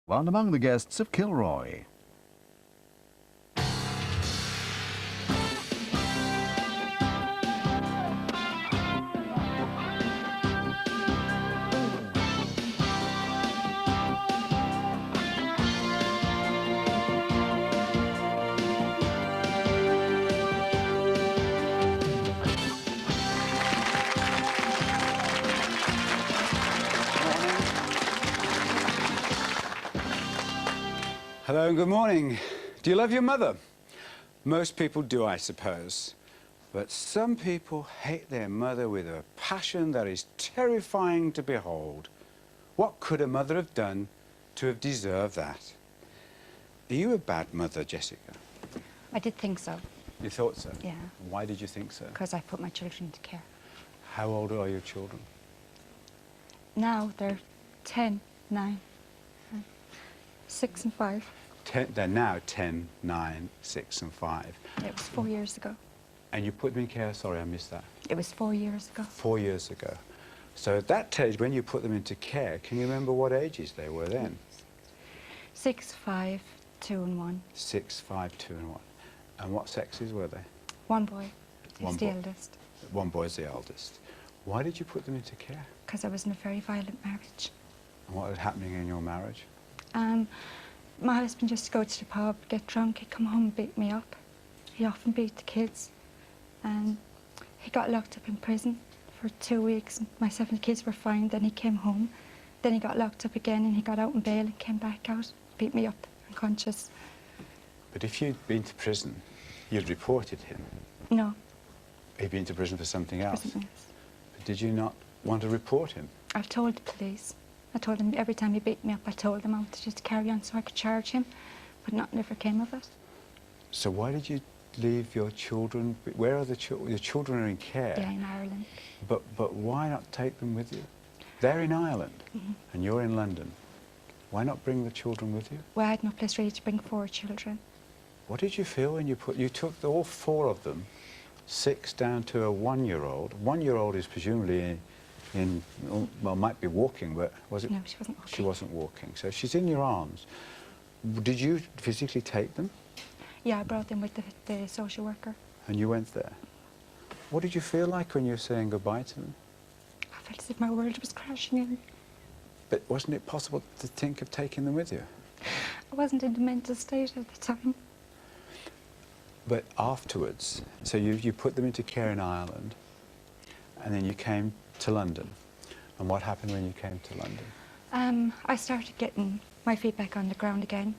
One among the guests of Kilroy. Hello and good morning. Do you love your mother? Most people do, I suppose. But some people hate their mother with a passion that is terrifying to behold. What could a mother have done to have deserved that? Are you a bad mother, Jessica? I did think so. You thought so? Yeah. Why did you think so? Because I put my children into care. How old are your children? Now they're 10, 9, 6 and 5. They're now 10, 9, 6 and 5. It was 4 years ago. And you put them in care? Sorry, I missed that. It was 4 years ago. 4 years ago. So at that age, when you put them into care, can you remember what ages they were then? 6, 5, 2 and 1. 6, 5, 2 and 1. And what sexes were they? One boy. One He's the boy. eldest. One boy's the eldest. Why did you put them into care? Because I was in a very violent marriage. And what was happening in your marriage? My husband used to go to the pub, get drunk, he'd come home and beat me up. He often beat the kids. And he got locked up in prison for 2 weeks. Myself and the kids were fine. Then he came home. Then he got locked up again and he got out on bail and came back out, beat me up, unconscious. But if you'd been to prison, you'd reported him. No. He'd been to prison for something else. Prison, yes. But did you not want to report him? I've told the police. I told them every time he beat me up, I told them I wanted just to carry on so I could charge him, but nothing ever came of it. So why did you leave your children? Where are the children? Your children are in care. Yeah, in Ireland. But why not take them with you? They're in Ireland, and you're in London. Why not bring the children with you? Well, I had no place really to bring 4 children. What did you feel when you took all 4 of them, 6 down to a 1-year-old? 1-year-old is presumably well, might be walking, but was it? No, she wasn't walking. She wasn't walking. So she's in your arms. Did you physically take them? Yeah, I brought them with the social worker. And you went there. What did you feel like when you were saying goodbye to them? I felt as if my world was crashing in. But wasn't it possible to think of taking them with you? I wasn't in the mental state at the time. But afterwards, so you put them into care in Ireland, and then you came to London. And what happened when you came to London? I started getting my feet back on the ground again,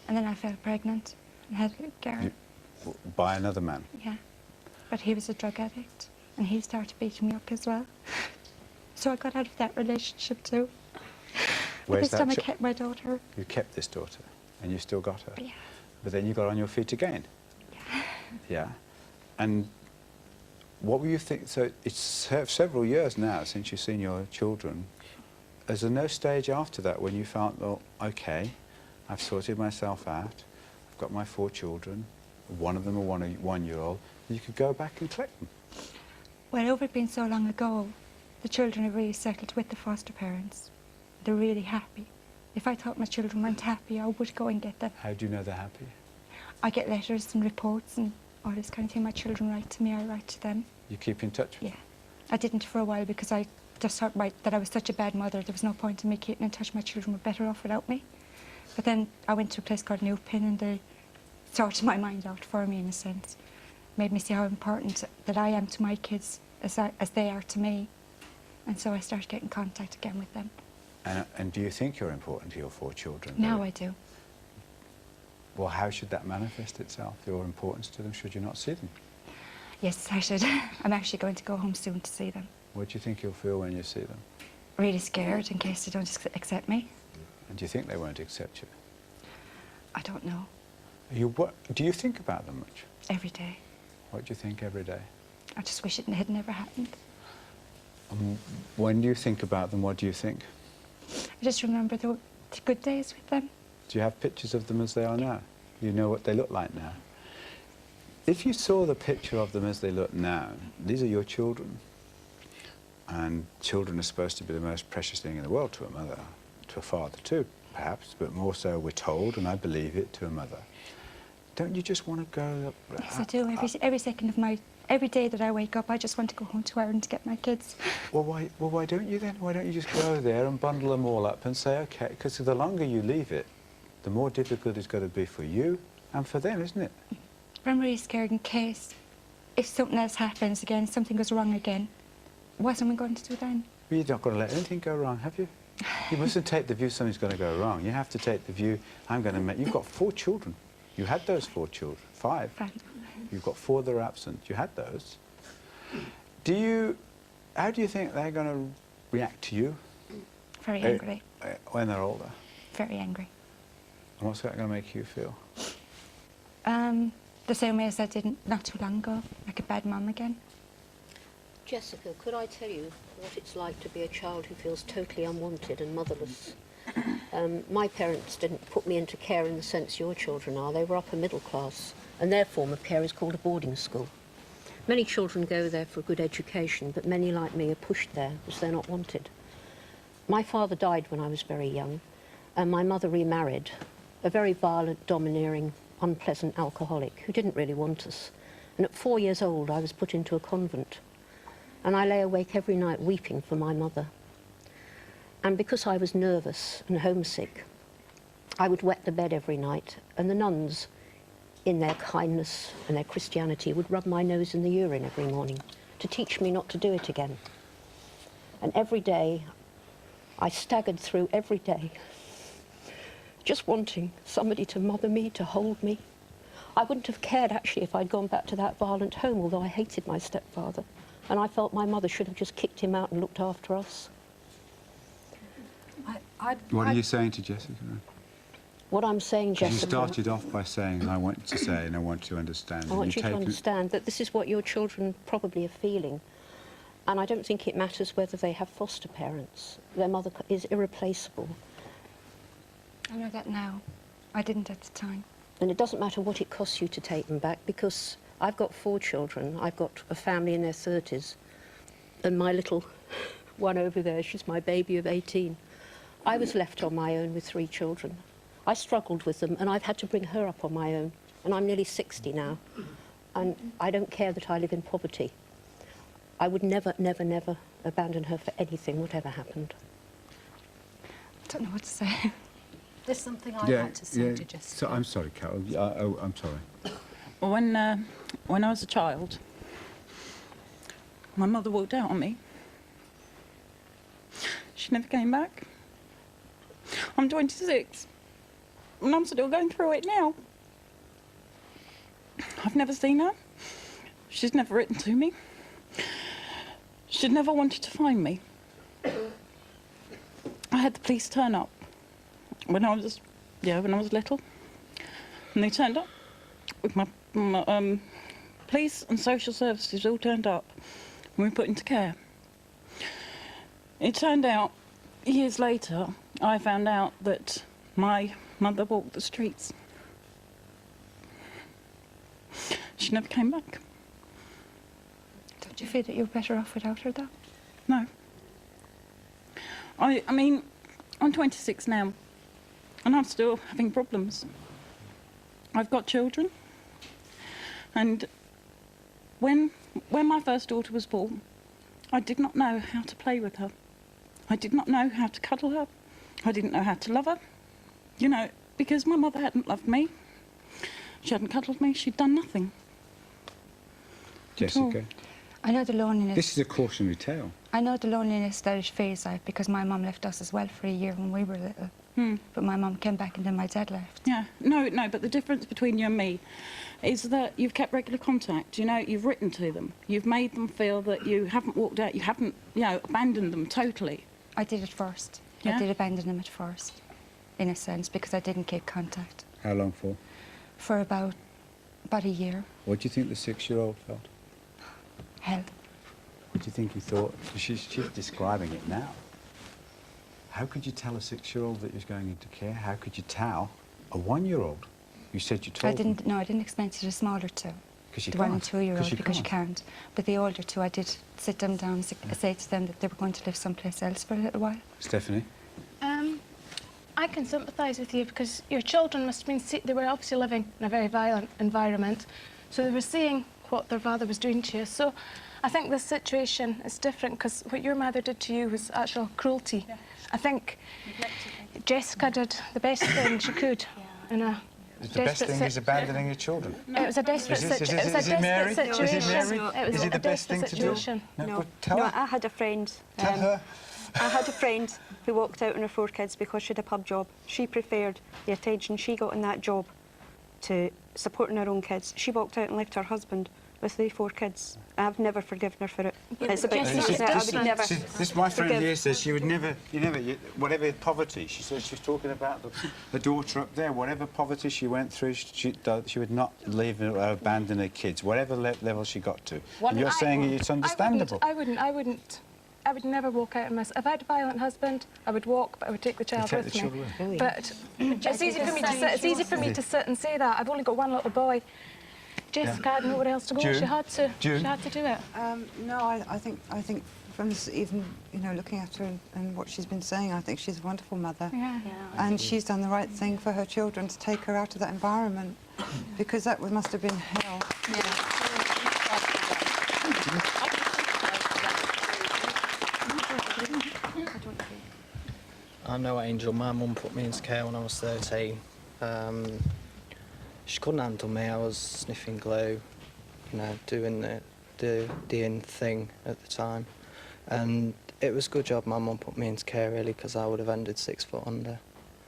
and then I fell pregnant and had Garrett. By another man? Yeah, but he was a drug addict, and he started beating me up as well. So I got out of that relationship too. But this time I kept my daughter. You kept this daughter, and you still got her? Yeah. But then you got on your feet again? Yeah. Yeah. And what were you think? So it's several years now since you've seen your children. Is there no stage after that when you felt, well, okay, I've sorted myself out, I've got my 4 children, one of them a 1-year-old, you could go back and collect them? Well, over it being so long ago, the children are really settled with the foster parents. They're really happy. If I thought my children weren't happy, I would go and get them. How do you know they're happy? I get letters and reports and all this kind of thing. My children write to me, I write to them. You keep in touch with Yeah. I didn't for a while because I just thought that I was such a bad mother. There was no point in me keeping in touch. My children were better off without me. But then I went to a place called Newpin and they sorted my mind out for me in a sense. Made me see how important that I am to my kids as they are to me. And so I started getting contact again with them. And do you think you're important to your 4 children? Now I do. Well, how should that manifest itself, your importance to them? Should you not see them? Yes, I should. I'm actually going to go home soon to see them. What do you think you'll feel when you see them? Really scared in case they don't accept me. And do you think they won't accept you? I don't know. Do you think about them much? Every day. What do you think every day? I just wish it had never happened. When do you think about them, what do you think? I just remember the good days with them. Do you have pictures of them as they are now? You know what they look like now? If you saw the picture of them as they look now, these are your children. And children are supposed to be the most precious thing in the world to a mother, to a father too, perhaps, but more so we're told, and I believe it, to a mother. Don't you just want to go... Yes, I do. Every second of every day that I wake up, I just want to go home to Ireland to get my kids. Well, why don't you then? Why don't you just go there and bundle them all up and say, OK, because the longer you leave it, the more difficult it's going to be for you and for them, isn't it? But I'm really scared in case, if something else happens again, something goes wrong again, what am I going to do then? Well, you're not going to let anything go wrong, have you? You mustn't take the view something's going to go wrong. You have to take the view, I'm going to make... You've got 4 children. You had those 4 children. 5. 5. You've got 4 that are absent. You had those. How do you think they're going to react to you? Very angry. When they're older? Very angry. And what's that going to make you feel? The same way as I did not too long ago, like a bad mum again. Jessica, could I tell you what it's like to be a child who feels totally unwanted and motherless? My parents didn't put me into care in the sense your children are. They were upper middle class, and their form of care is called a boarding school. Many children go there for a good education, but many like me are pushed there because they're not wanted. My father died when I was very young, and my mother remarried, a very violent, domineering, unpleasant alcoholic who didn't really want us. And at 4 years old, I was put into a convent, and I lay awake every night weeping for my mother. And because I was nervous and homesick, I would wet the bed every night, and the nuns, in their kindness and their Christianity, would rub my nose in the urine every morning to teach me not to do it again. And every day, I staggered through every day, just wanting somebody to mother me, to hold me. I wouldn't have cared, actually, if I'd gone back to that violent home, although I hated my stepfather. And I felt my mother should have just kicked him out and looked after us. What are you saying to Jessica? What I'm saying, Jessica... You started off by saying, I want to say and I want to understand. I want you to understand that this is what your children probably are feeling. And I don't think it matters whether they have foster parents. Their mother is irreplaceable. I know that now. I didn't at the time. And it doesn't matter what it costs you to take them back, because I've got 4 children. I've got a family in their 30s. And my little one over there, she's my baby of 18. I was left on my own with 3 children. I struggled with them, and I've had to bring her up on my own. And I'm nearly 60 now. And I don't care that I live in poverty. I would never, never, never abandon her for anything, whatever happened. I don't know what to say. There's something I'd like to say to Jessica. So, I'm sorry, Carol. I'm sorry. Well, when I was a child, my mother walked out on me. She never came back. I'm 26, and I'm still going through it now. I've never seen her. She's never written to me. She'd never wanted to find me. I had the police turn up when I was little, and they turned up with my police and social services all turned up, and we were put into care. It turned out, years later, I found out that my mother walked the streets. She never came back. Don't you feel that you're better off without her, though? No. I mean, I'm 26 now, and I'm still having problems. I've got children, and when my first daughter was born, I did not know how to play with her. I did not know how to cuddle her. I didn't know how to love her, you know, because my mother hadn't loved me. She hadn't cuddled me. She'd done nothing. Jessica? I know the loneliness. This is a cautionary tale. I know the loneliness that it feels like, because my mum left us as well for a year when we were little. But my mum came back and then my dad left. Yeah, no, but the difference between you and me is that you've kept regular contact, you know, you've written to them, you've made them feel that you haven't walked out, you haven't, you know, abandoned them totally. I did at first. Yeah? I did abandon them at first, in a sense, because I didn't keep contact. How long for? For about a year. What do you think the 6-year-old felt? Hell. What do you think he thought? She's describing it now. How could you tell a 6-year-old that he was going into care? How could you tell a 1-year-old? You said you told them. No, I didn't explain to the smaller 2. Because you the can't. 1 and 2-year-old, because you can't. can't. But the older 2, I did sit them down and say to them that they were going to live someplace else for a little while. Stephanie? I can sympathise with you because your children must have been... They were obviously living in a very violent environment, so they were seeing what their father was doing to you. So I think this situation is different because what your mother did to you was actual cruelty. Yeah. I think Jessica did the best thing she could in a The best thing is abandoning your children. No. It was a desperate situation. Is it Mary? Situation. Is it Mary? It was Is it the best thing to do? No, But tell no, her. I had a friend. Tell her. I had a friend who walked out on her 4 kids because she had a pub job. She preferred the attention she got in that job to supporting her own kids. She walked out and left her husband with 4 kids. I've never forgiven her for it. It's about I would never. This my friend forgive. here says she would never, whatever poverty. She says she's talking about the daughter up there. Whatever poverty she went through, she would not leave or abandon her kids, whatever level she got to. And you're saying it's understandable. I would never walk out on myself. If I had a violent husband, I would walk, but I would take the child with me. Really? But it's easy for me to sit. It's easy for me to sit and say that. I've only got one little boy. Jessica had nowhere else to go. June? She had to. June? She had to do it. No, I think from even looking at her and what she's been saying, I think she's a wonderful mother. Yeah. And she's done the right thing for her children to take her out of that environment, because that must have been hell. I know Angel. My mum put me into care when I was 13. She couldn't handle me. I was sniffing glue, doing the in thing at the time. And it was a good job my mum put me into care, really, because I would have ended 6 foot under.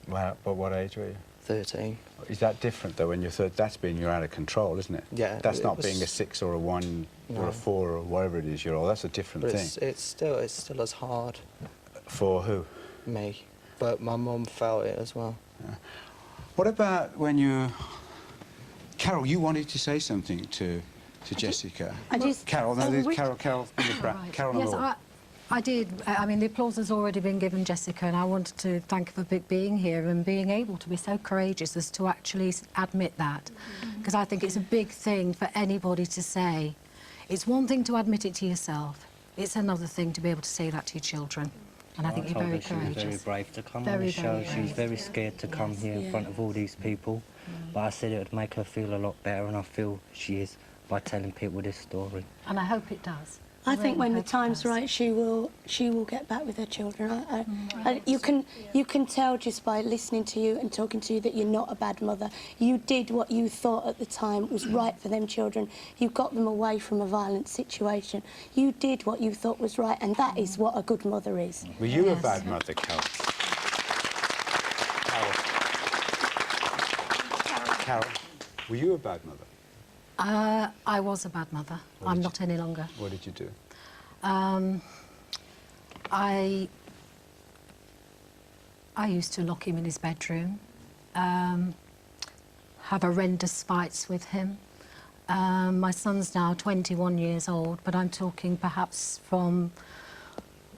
Wow, but what age were you? 13. Is that different, though, when you're that's being you're out of control, isn't it? Yeah. That's not being a 6 or a 1 or a 4 or whatever it is you're all. That's a different thing. It's still as hard. For who? Me. But my mum felt it as well. Yeah. What about when you... Carol, you wanted to say something to Jessica. Carol, Carol, Carol. Yes, I did. I mean, the applause has already been given Jessica, and I wanted to thank her for being here and being able to be so courageous as to actually admit that, because I think it's a big thing for anybody to say. It's one thing to admit it to yourself. It's another thing to be able to say that to your children. And I think you're very courageous. She was very brave to come on the show. She was very scared to come here in front of all these people. But I said it would make her feel a lot better, and I feel she is by telling people this story. And I hope it does. I think when the time's right, she will get back with her children. You can tell just by listening to you and talking to you that you're not a bad mother. You did what you thought at the time was right for them children. You got them away from a violent situation. You did what you thought was right, and that is what a good mother is. Were you a bad mother, Carol? Carol, were you a bad mother? I was a bad mother. I'm not any longer. What did you do? I used to lock him in his bedroom, have horrendous fights with him. My son's now 21 years old, but I'm talking perhaps from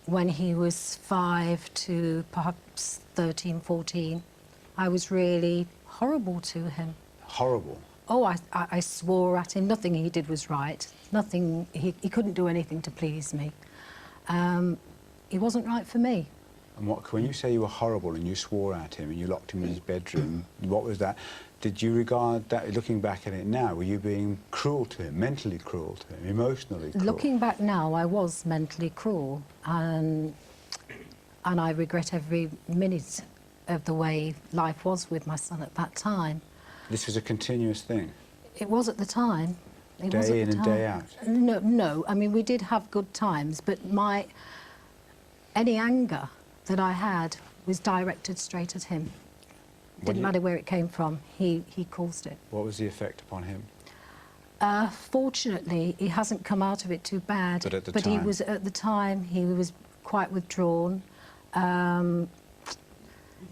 when he was 5 to perhaps 13, 14. I was really horrible to him. Horrible? Oh, I swore at him. Nothing he did was right. Nothing. He couldn't do anything to please me. He wasn't right for me. And when you say you were horrible and you swore at him and you locked him in his bedroom, what was that? Did you regard that, looking back at it now, were you being cruel to him, mentally cruel to him, emotionally cruel? Looking back now, I was mentally cruel, and I regret every minute of the way life was with my son at that time. This was a continuous thing? It was at the time. Day in and day out? No. I mean, we did have good times, but any anger that I had was directed straight at him. Didn't matter where it came from, he caused it. What was the effect upon him? Fortunately, he hasn't come out of it too bad. But at the time, he was quite withdrawn,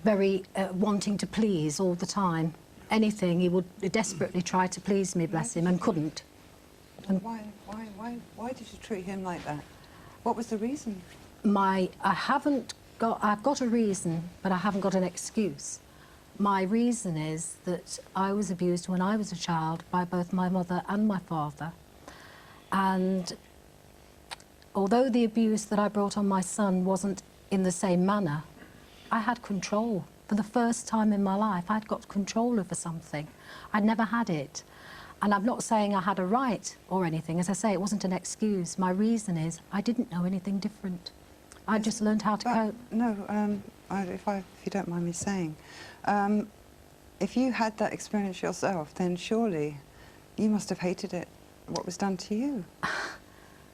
very wanting to please all the time. Anything, he would desperately try to please me, bless him, and couldn't. And why did you treat him like that? What was the reason? I've got a reason, but I haven't got an excuse. My reason is that I was abused when I was a child by both my mother and my father. And although the abuse that I brought on my son wasn't in the same manner, I had control For the first time in my life, I'd got control over something. I'd never had it. And I'm not saying I had a right or anything. As I say, it wasn't an excuse. My reason is I didn't know anything different. I just learned how to cope. No, if you don't mind me saying, if you had that experience yourself, then surely you must have hated it, what was done to you.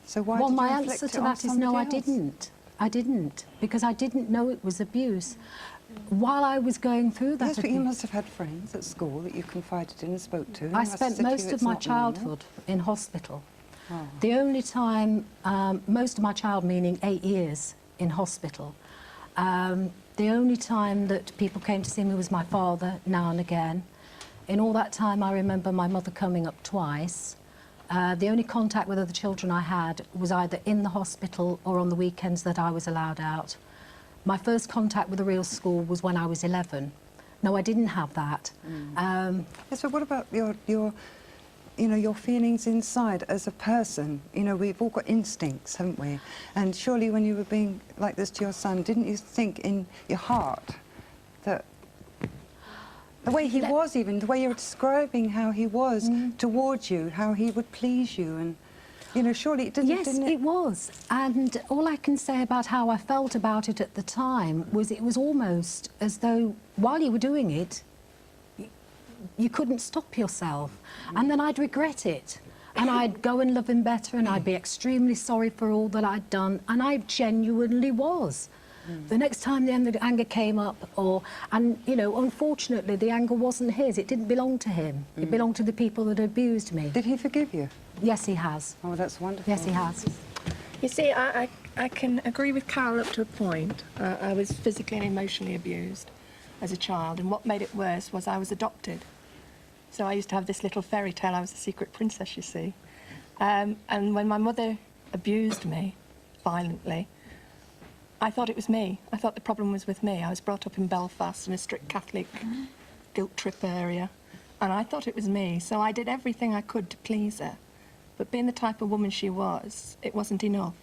So why Well, did you my inflict answer it to on that is no, I somebody else? didn't. I didn't, because I didn't know it was abuse. While I was going through that Yes, but you abuse, must have had friends at school that you confided in and spoke to. and I they must spent have said to most you, of "It's my not normal." childhood in hospital. Oh. The only time, most of my child, meaning 8 years in hospital, the only time that people came to see me was my father, now and again. In all that time, I remember my mother coming up twice. The only contact with other children I had was either in the hospital or on the weekends that I was allowed out. My first contact with a real school was when I was 11. No, I didn't have that. Yes, but what about your feelings inside as a person? You know, we've all got instincts, haven't we? And surely when you were being like this to your son, didn't you think in your heart that the way he was, even the way you were describing how he was towards you, how he would please you, and you know, surely it didn't. Yes, didn't it was. And all I can say about how I felt about it at the time was it was almost as though while you were doing it, you couldn't stop yourself. And then I'd regret it. And I'd go and love him better, and I'd be extremely sorry for all that I'd done. And I genuinely was. The next time the anger came up, and you know, unfortunately, the anger wasn't his. It didn't belong to him. It belonged to the people that abused me. Did he forgive you? Yes, he has. Oh, that's wonderful. Yes, he has. You see, I can agree with Carol up to a point. I was physically and emotionally abused as a child, and what made it worse was I was adopted. So I used to have this little fairy tale. I was a secret princess, you see. And when my mother abused me violently, I thought it was me. I thought the problem was with me. I was brought up in Belfast in a strict Catholic guilt trip area, and I thought it was me. So I did everything I could to please her. But being the type of woman she was, it wasn't enough.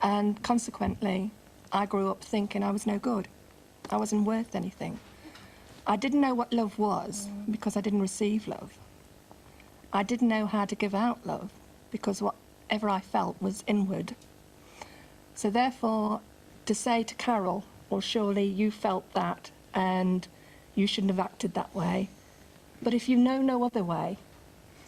And consequently, I grew up thinking I was no good. I wasn't worth anything. I didn't know what love was because I didn't receive love. I didn't know how to give out love because whatever I felt was inward. So therefore, to say to Carol, well, surely you felt that and you shouldn't have acted that way. But if you know no other way,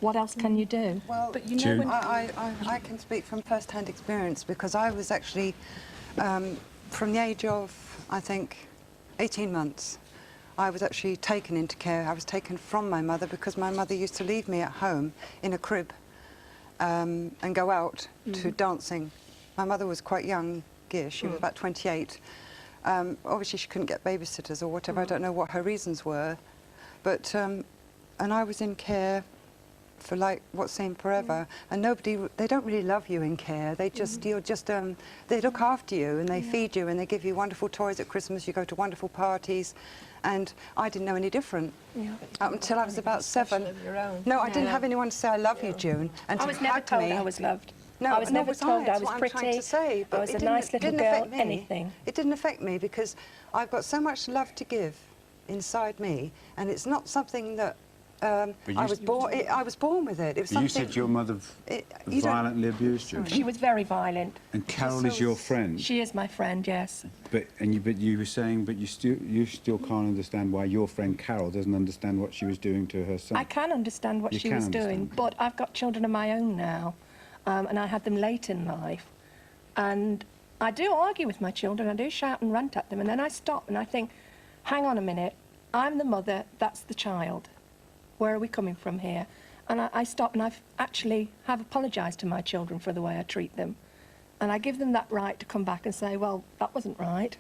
what else can you do? Well, But you know, when I can speak from first-hand experience because I was actually, from the age of, I think, 18 months, I was actually taken into care. I was taken from my mother because my mother used to leave me at home in a crib and go out to dancing. My mother was quite young-ish. She was about 28. Obviously, she couldn't get babysitters or whatever. I don't know what her reasons were. But, and I was in care for like what seemed forever, and they don't really love you in care. They just, they look after you and they feed you and they give you wonderful toys at Christmas. You go to wonderful parties, and I didn't know any different up until I was about 7. No, I didn't have anyone to say I love you, June, and I to was never hug told me. I was loved. No, I was never told I that's was what I'm pretty. trying to say, but I was it a didn't- nice little didn't girl. affect me. Anything. It didn't affect me because I've got so much love to give inside me, and it's not something that I was born with it. It was You something. said your mother you don't- violently abused you. She was very violent. And Carol is your friend. She is my friend, yes. But you were saying, but you still can't understand why your friend Carol doesn't understand what she was doing to her son. I can understand what You she can was doing, understand. but I've got children of my own now, and I had them late in life. And I do argue with my children, I do shout and rant at them, and then I stop and I think, hang on a minute, I'm the mother, that's the child. Where are we coming from here? And I stop and I've actually have apologised to my children for the way I treat them. And I give them that right to come back and say, well, that wasn't right.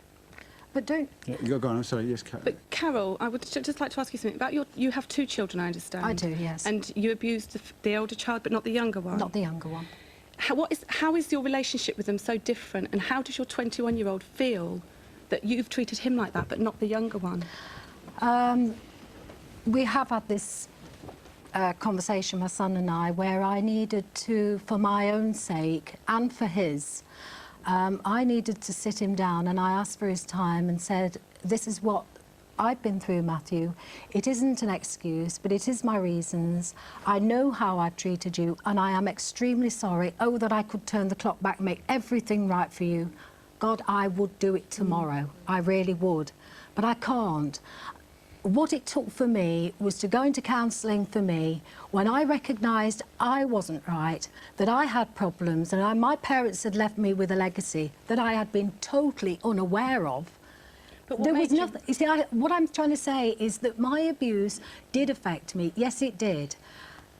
But don't... Yeah, go on, I'm sorry, yes, Carol. But Carol, I would just like to ask you something about you have 2 children, I understand. I do, yes. And you abused the older child, but not the younger one. Not the younger one. How is your relationship with them so different, and how does your 21-year-old feel that you've treated him like that, but not the younger one? We have had this conversation, my son and I, where I needed to, for my own sake and for his, I needed to sit him down, and I asked for his time and said, this is what I've been through, Matthew. It isn't an excuse, but it is my reasons. I know how I've treated you, and I am extremely sorry. Oh, that I could turn the clock back, make everything right for you. God, I would do it tomorrow. I really would. But I can't. What it took for me was to go into counselling for me when I recognised I wasn't right, that I had problems, and my parents had left me with a legacy that I had been totally unaware of. But There was nothing. You see, what I'm trying to say is that my abuse did affect me. Yes, it did.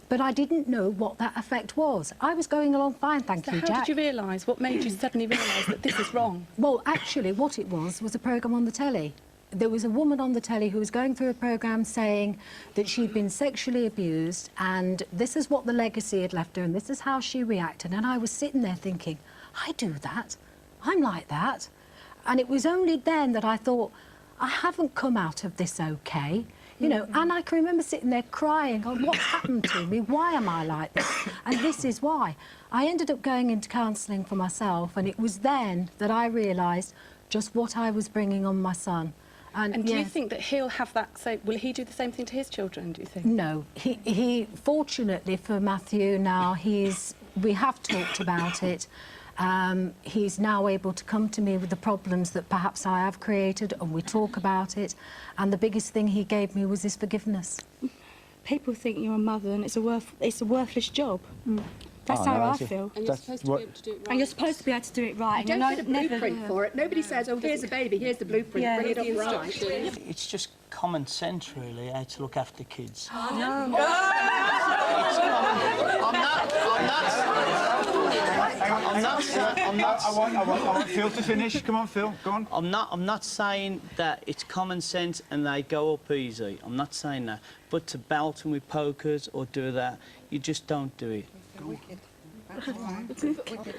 But I didn't know what that effect was. I was going along fine, thank you, Jack. How did you realise? What made you suddenly realise that this is wrong? Well, actually, what it was a programme on the telly. There was a woman on the telly who was going through a programme saying that she'd been sexually abused, and this is what the legacy had left her, and this is how she reacted. And I was sitting there thinking, I do that. I'm like that. And it was only then that I thought, I haven't come out of this okay. You know, and I can remember sitting there crying, oh, what's happened to me? Why am I like this? And this is why. I ended up going into counselling for myself, and it was then that I realised just what I was bringing on my son. And do you think that he'll have that same... Will he do the same thing to his children, do you think? No. He fortunately for Matthew now, we have talked about it. He's now able to come to me with the problems that perhaps I have created, and we talk about it. And the biggest thing he gave me was his forgiveness. People think you're a mother and it's a worthless job. That's how I feel. And you're supposed to be able to do it right. And you're supposed to be able to do it right. You don't get a blueprint for it. Nobody says, oh, here's a baby, here's the blueprint, bring it up right. It's just common sense, really, how to look after kids. No. I want Phil to finish. Come on, Phil, go on. I'm not saying that it's common sense and they go up easy. I'm not saying that. But to belt them with pokers or do that, you just don't do it.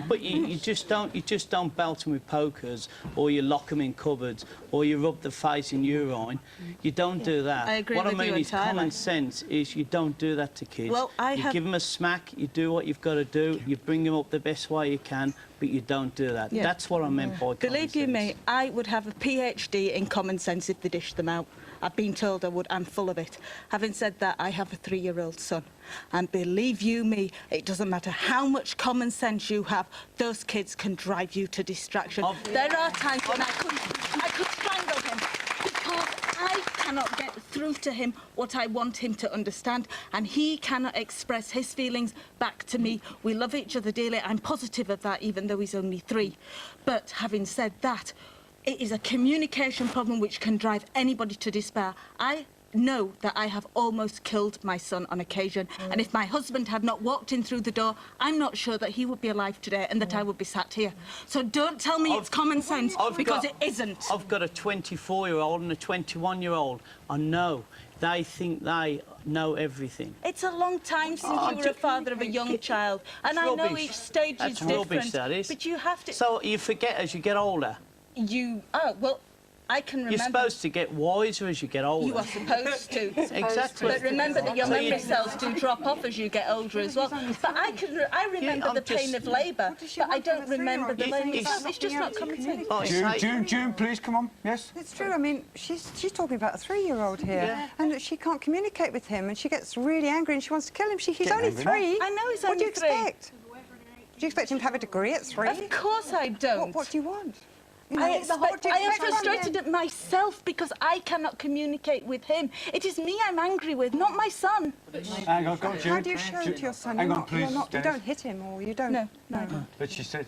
But you just don't belt them with pokers, or you lock them in cupboards, or you rub the face in urine. You don't do that. I agree what with I mean you is common sense is you don't do that to kids. Well, you give them a smack, you do what you've got to do, you bring them up the best way you can, but you don't do that. Yeah. That's what I meant by common Believe you sense. me, I would have a PhD in common sense if they dished them out. I've been told I would. I'm full of it. Having said that, I have a 3-year-old son. And believe you me, it doesn't matter how much common sense you have, those kids can drive you to distraction. There are times when I could strangle him because I cannot get through to him what I want him to understand, and he cannot express his feelings back to me. We love each other dearly. I'm positive of that, even though he's only 3. But having said that, it is a communication problem which can drive anybody to despair. I know that I have almost killed my son on occasion, and if my husband had not walked in through the door, I'm not sure that he would be alive today and that I would be sat here. So don't tell me it's common sense, because it isn't. I've got a 24-year-old and a 21-year-old. I know. They think they know everything. It's a long time since you were a father of a young child, and I know each stage is different. Rubbish, that is. But you have to... So you forget as you get older. Oh, well, I can remember... You're supposed to get wiser as you get older. You are supposed to. Exactly. But remember that your memory cells do drop off as you get older as well. But I remember the pain of labour, but I don't remember the labour itself. It's just not common sense. June, please, come on. Yes? It's true. I mean, she's talking about a 3-year-old here, and that she can't communicate with him, and she gets really angry and she wants to kill him. He's only 3. I know he's What do only you 3. expect? Do you expect him to have a degree at 3? Of course I don't. What do you want? You know, I am frustrated at myself because I cannot communicate with him. It is me I'm angry with, not my son. Hang on, go on, June. How do you show it to your son? Hang on, please, You don't hit him, or you don't... No, I don't. But she said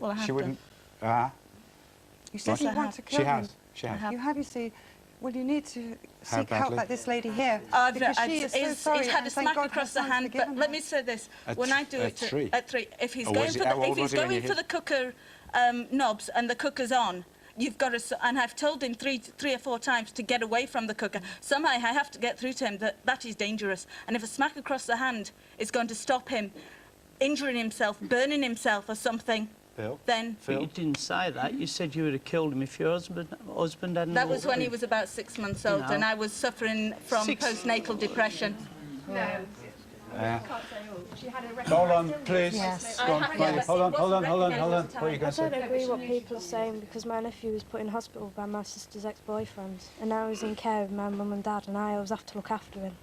Well, she wouldn't... You said you want to kill him. She has. You have, you see... Well, you need to How seek help badly? like this lady here. Because she is so sorry. He's had and a thank smack God across the her son's hand, but forgiven let her. me say this. At When I do it three? at 3, if he's Or going was for it- how the, if old he's was he when going you for hit? the cooker knobs and the cooker's on, you've got to, and I've told him three or four times to get away from the cooker. Somehow I have to get through to him that is dangerous. And if a smack across the hand is going to stop him injuring himself, burning himself or something, then... But you didn't say that. You said you would have killed him if your husband hadn't... That was when he was about 6 months old, No. and I was suffering from postnatal depression. No. Hold on, please. Yes. Go on, hold on. What are you going to I say? don't agree what people are saying because my nephew was put in hospital by my sister's ex-boyfriend and now he's in care with my mum and dad and I always have to look after him.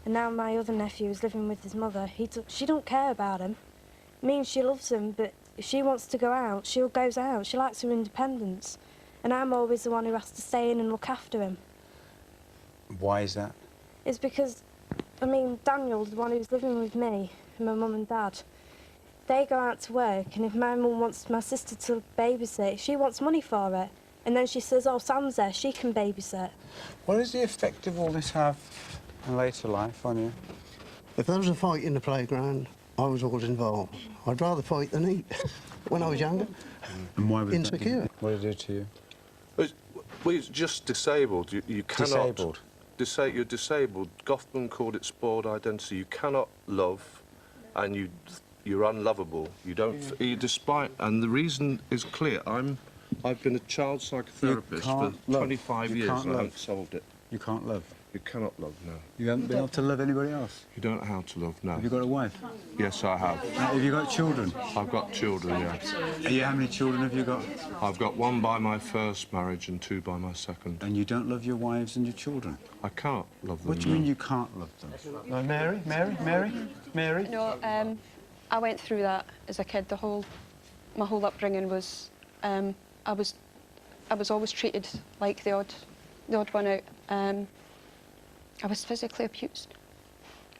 And now my other nephew is living with his mother. She don't care about him. Means she loves him, but if she wants to go out, she goes out. She likes her independence. And I'm always the one who has to stay in and look after him. Why is that? It's because, I mean, Daniel, the one who's living with me and my mum and dad, they go out to work, and if my mum wants my sister to babysit, she wants money for it. And then she says, oh, Sam's there, she can babysit. What does the effect of all this have in later life on you? If there was a fight in the playground, I was always involved. I'd rather fight than eat when I was younger. And why was insecure. That? What did it do to you? Well, it's just disabled. You cannot... Disabled? You're disabled. Goffman called it spoiled identity. You cannot love, and you're unlovable. You don't... despite... And the reason is clear. I've been a child psychotherapist for 25 years and I haven't solved it. You can't love? You cannot love, no. You haven't been able to love anybody else? You don't know how to love, no. Have you got a wife? Yes, I have. Have you got children? I've got children, yeah. How many children have you got? I've got one by my first marriage and two by my second. And you don't love your wives and your children? I can't love them. What do you mean you can't love them? Mary? No, I went through that as a kid. My whole upbringing was, I was always treated like the odd one out. I was physically abused,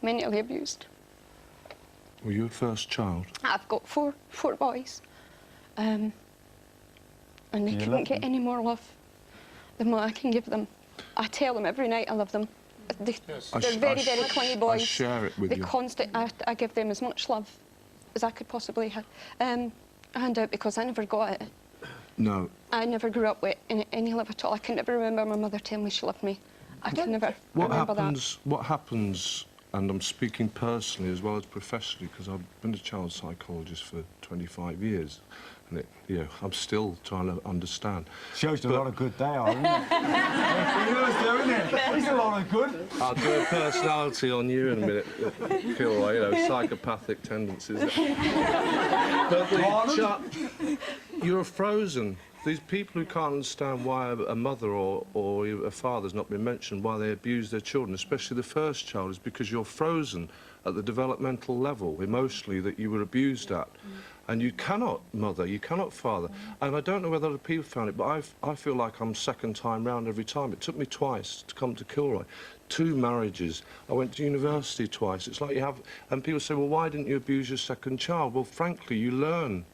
mentally abused. Were you a first child? I've got four boys, and they couldn't get any more love than what I can give them. I tell them every night I love them. They're very, very clingy boys. I share it with you. I give them as much love as I could possibly hand out because I never got it. No. I never grew up with any love at all. I can never remember my mother telling me she loved me. I can never remember that. What happens, and I'm speaking personally as well as professionally, because I've been a child psychologist for 25 years, and I'm still trying to understand. Shows you a lot of good they are, isn't it? He knows, doing it? He's a lot of good. I'll do a personality on you in a minute, Kilroy, psychopathic tendencies. But you're frozen. These people who can't understand why a mother or a father's not been mentioned, why they abuse their children, especially the first child, is because you're frozen at the developmental level, emotionally, that you were abused at. And you cannot mother, you cannot father. And I don't know whether other people found it, but I feel like I'm second time round every time. It took me twice to come to Kilroy. 2 marriages. I went to university twice. It's like you have... And people say, well, why didn't you abuse your second child? Well, frankly, you learn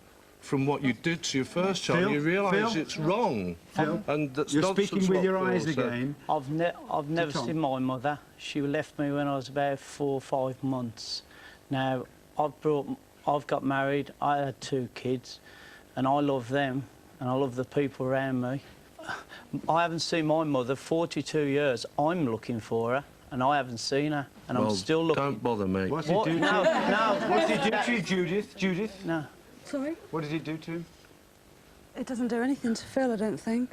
from what you did to your first child, and you realise it's wrong. And that's you're speaking with your eyes again. I've never seen my mother. She left me when I was about 4 or 5 months. Now, I've got married, I had 2 kids, and I love them, and I love the people around me. I haven't seen my mother 42 years. I'm looking for her, and I haven't seen her, and I'm still looking. Don't bother me. What's he do to you? No. What's he do to you, Judith? Judith? No. Sorry? What did he do to him? It doesn't do anything to Phil, I don't think.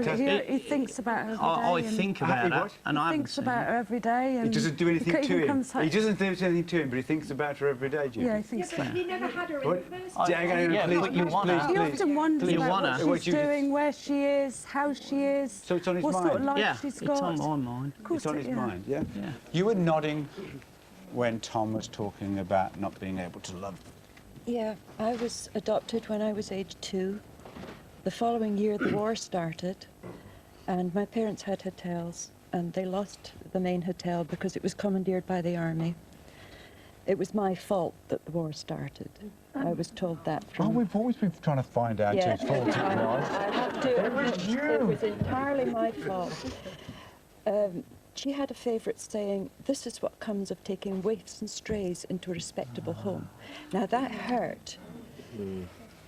He thinks about her every day. I think about her, and I thinks about her every day. And he doesn't do anything to him. He doesn't do anything to him, but he thinks about her every day, Judith. Yeah, he thinks about her. He never had her in the first place. He often wonders about what she's doing, where she is, how she is, so it's on his what mind. sort of life she's got. It's on my mind. It's on his mind, yeah? You were nodding when Tom was talking about not being able to love. Yeah, I was adopted when I was age 2. The following year, the war started, and my parents had hotels, and they lost the main hotel because it was commandeered by the army. It was my fault that the war started. I was told that from... we've always been trying to find out whose fault it was. I have to... It was entirely my fault. She had a favourite saying, this is what comes of taking waifs and strays into a respectable home. Now, that hurt.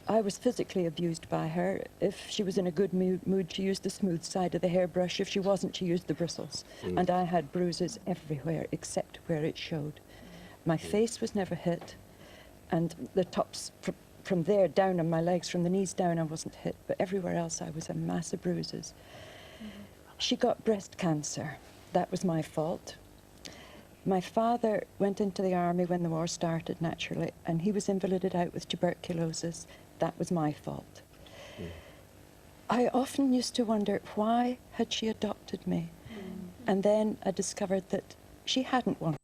I was physically abused by her. If she was in a good mood, she used the smooth side of the hairbrush. If she wasn't, she used the bristles. And I had bruises everywhere except where it showed. My face was never hit, and the tops from there down on my legs, from the knees down, I wasn't hit, but everywhere else I was a mass of bruises. She got breast cancer. That was my fault. My father went into the army when the war started, naturally, and he was invalided out with tuberculosis. That was my fault. I often used to wonder, why had she adopted me? And then I discovered that she hadn't wanted